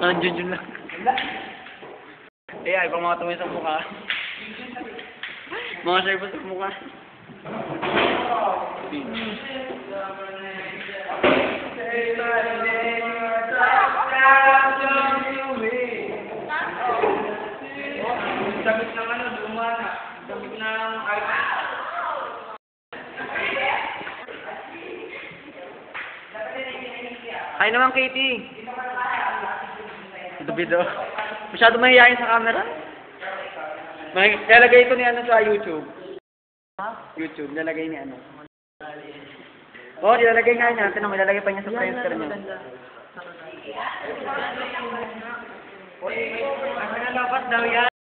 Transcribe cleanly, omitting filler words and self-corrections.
Parang Junjun lang. Eh, ay, pang mga tumay sa mukha. Mga shy pa sa mukha. Damit ng ano, lumana. Damit ng Ay naman, Katie. Ito video. Masyado mahihayin sa camera. Lalagay ito ni ano sa YouTube. YouTube, lalagay ni ano. Oh, ilalagay nga niya. Tinong, ilalagay pa niya sa Friendster niya. dapat daw yan.